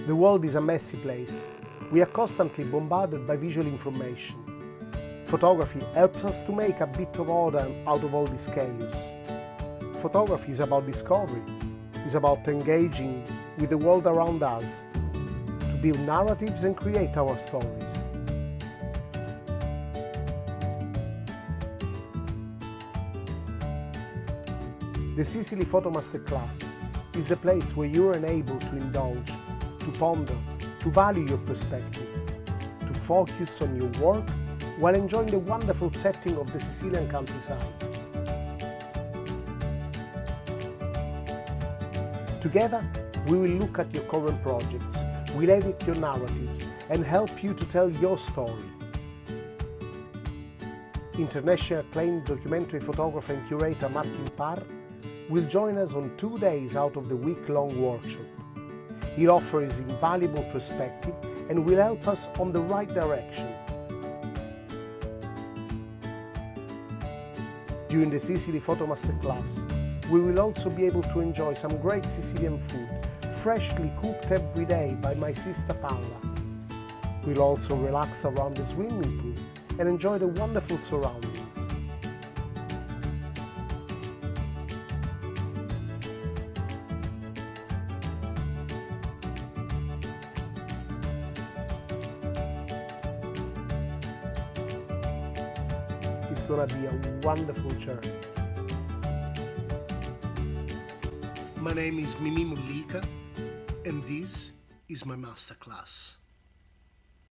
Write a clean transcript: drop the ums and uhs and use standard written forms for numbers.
The world is a messy place. We are constantly bombarded by visual information. Photography helps us to make a bit of order out of all this chaos. Photography is about discovery. It's about engaging with the world around us, to build narratives and create our stories. The Sicily Photo Masterclass is the place where you are enabled to indulge, to ponder, to value your perspective, to focus on your work while enjoying the wonderful setting of the Sicilian countryside. Together, we will look at your current projects, we'll edit your narratives and help you to tell your story. Internationally acclaimed documentary photographer and curator Parr will join us on 2 days out of the week-long workshop. He'll offer his invaluable perspective and will help us on the right direction. During the Sicily Photo Masterclass, we will also be able to enjoy some great Sicilian food, freshly cooked every day by my sister Paola. We'll also relax around the swimming pool and enjoy the wonderful surroundings. It's gonna be a wonderful journey. My name is Mimi Mollica, and this is my masterclass.